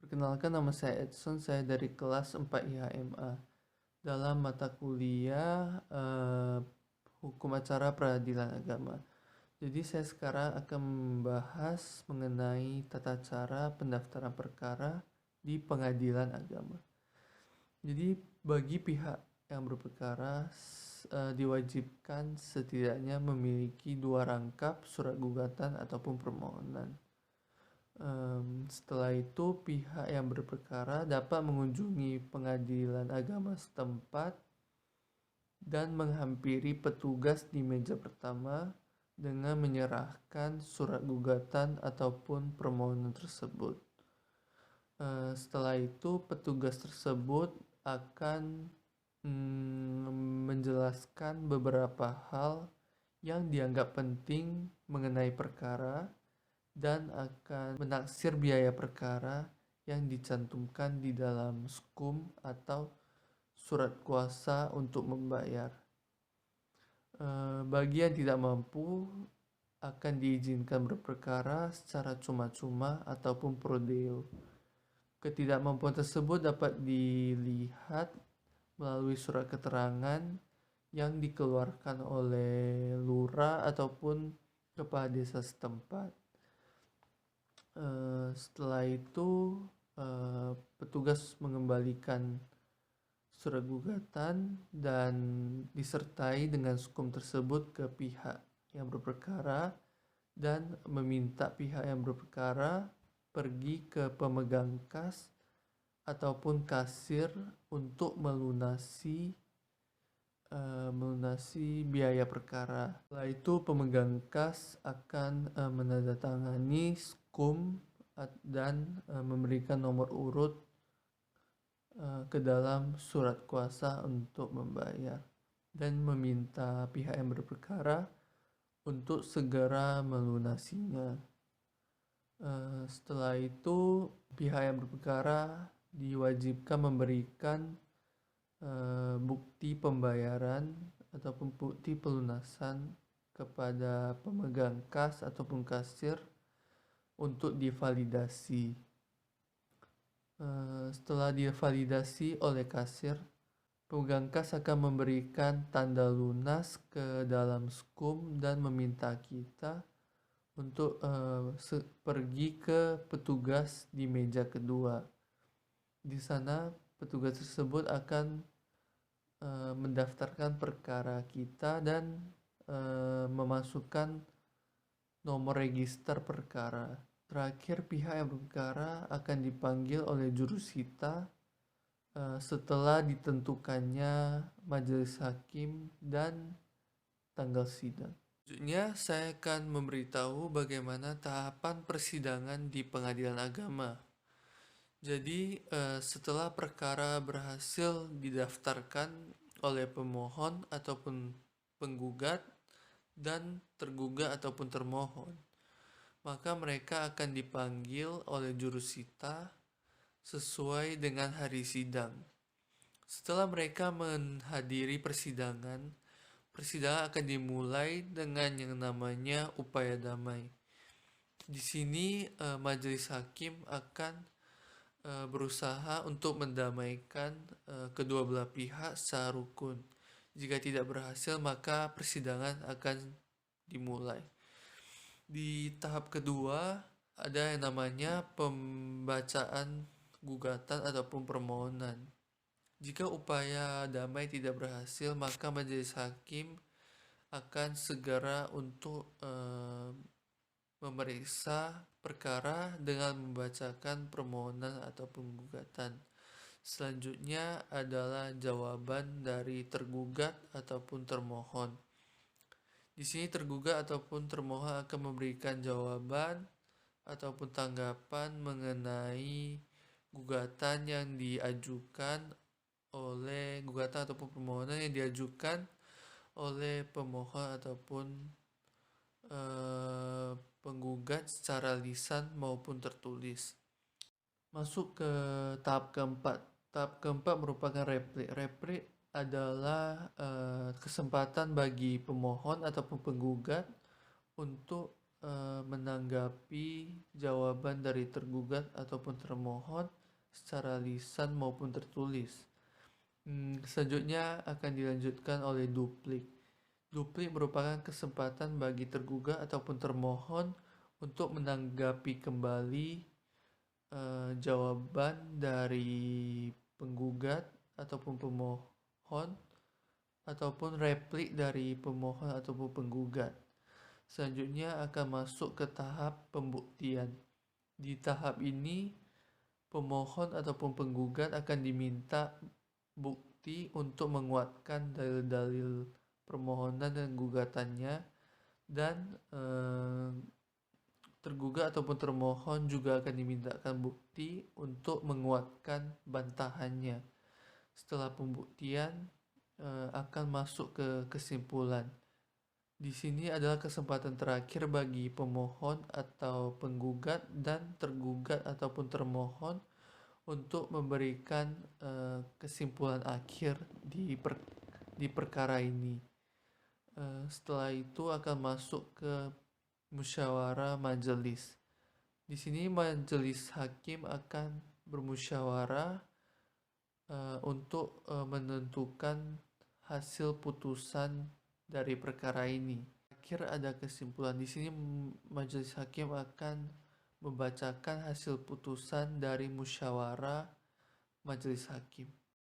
Perkenalkan, nama saya Edson, saya dari kelas 4 IHMA. Dalam mata kuliah Hukum Acara Peradilan Agama. Jadi saya sekarang akan membahas mengenai tata cara pendaftaran perkara di pengadilan agama. Jadi bagi pihak yang berperkara diwajibkan setidaknya memiliki 2 rangkap surat gugatan ataupun permohonan. Setelah itu pihak yang berperkara dapat mengunjungi pengadilan agama setempat dan menghampiri petugas di meja pertama dengan menyerahkan surat gugatan ataupun permohonan tersebut. Setelah itu petugas tersebut akan menjelaskan beberapa hal yang dianggap penting mengenai perkara dan akan menaksir biaya perkara yang dicantumkan di dalam SKUM atau surat kuasa untuk membayar. Bagi yang tidak mampu akan diizinkan berperkara secara cuma-cuma ataupun pro deo. Ketidakmampuan tersebut dapat dilihat melalui surat keterangan yang dikeluarkan oleh lurah ataupun kepala desa setempat. Setelah itu petugas mengembalikan surat gugatan dan disertai dengan SKUM tersebut ke pihak yang berperkara dan meminta pihak yang berperkara pergi ke pemegang kas ataupun kasir untuk melunasi biaya perkara. Setelah itu pemegang kas akan menandatangani SKUM dan memberikan nomor urut ke dalam surat kuasa untuk membayar dan meminta pihak yang berperkara untuk segera melunasinya. Setelah itu pihak yang berperkara diwajibkan memberikan bukti pembayaran ataupun bukti pelunasan kepada pemegang kas ataupun kasir untuk divalidasi. Setelah divalidasi oleh kasir, pemegang kas akan memberikan tanda lunas ke dalam SKUM dan meminta kita untuk pergi ke petugas di meja kedua. Di sana petugas tersebut akan mendaftarkan perkara kita dan memasukkan nomor register perkara. Terakhir, pihak yang berperkara akan dipanggil oleh jurusita setelah ditentukannya majelis hakim dan tanggal sidang. Selanjutnya, saya akan memberitahu bagaimana tahapan persidangan di pengadilan agama. Jadi, setelah perkara berhasil didaftarkan oleh pemohon ataupun penggugat dan tergugat ataupun termohon, maka mereka akan dipanggil oleh jurusita sesuai dengan hari sidang. Setelah mereka menghadiri persidangan akan dimulai dengan yang namanya upaya damai. Di sini majelis hakim akan berusaha untuk mendamaikan kedua belah pihak secara rukun. Jika tidak berhasil, maka persidangan akan dimulai. Di tahap kedua ada yang namanya pembacaan gugatan ataupun permohonan. Jika upaya damai tidak berhasil, maka majelis hakim akan segera untuk memeriksa perkara dengan membacakan permohonan ataupun gugatan. Selanjutnya adalah jawaban dari tergugat ataupun termohon. Di sini tergugat ataupun termohon akan memberikan jawaban ataupun tanggapan mengenai gugatan yang diajukan oleh ataupun permohonan yang diajukan oleh pemohon ataupun penggugat secara lisan maupun tertulis. Masuk ke tahap keempat. Tahap keempat merupakan replik. Replik adalah kesempatan bagi pemohon ataupun penggugat untuk menanggapi jawaban dari tergugat ataupun termohon secara lisan maupun tertulis. Selanjutnya akan dilanjutkan oleh duplik. Duplik merupakan kesempatan bagi tergugat ataupun termohon untuk menanggapi kembali jawaban dari penggugat ataupun pemohon ataupun replik dari pemohon ataupun penggugat. Selanjutnya akan masuk ke tahap pembuktian. Di tahap ini, pemohon ataupun penggugat akan diminta bukti untuk menguatkan dalil-dalil permohonan dan gugatannya, dan tergugat ataupun termohon juga akan dimintakan bukti untuk menguatkan bantahannya. Setelah pembuktian, akan masuk ke kesimpulan. Di sini adalah kesempatan terakhir bagi pemohon atau penggugat dan tergugat ataupun termohon untuk memberikan kesimpulan akhir di perkara ini. Setelah itu akan masuk ke musyawarah majelis. Di sini majelis hakim akan bermusyawarah untuk menentukan hasil putusan dari perkara ini. Akhir ada kesimpulan. Di sini majelis hakim akan membacakan hasil putusan dari musyawarah majelis hakim.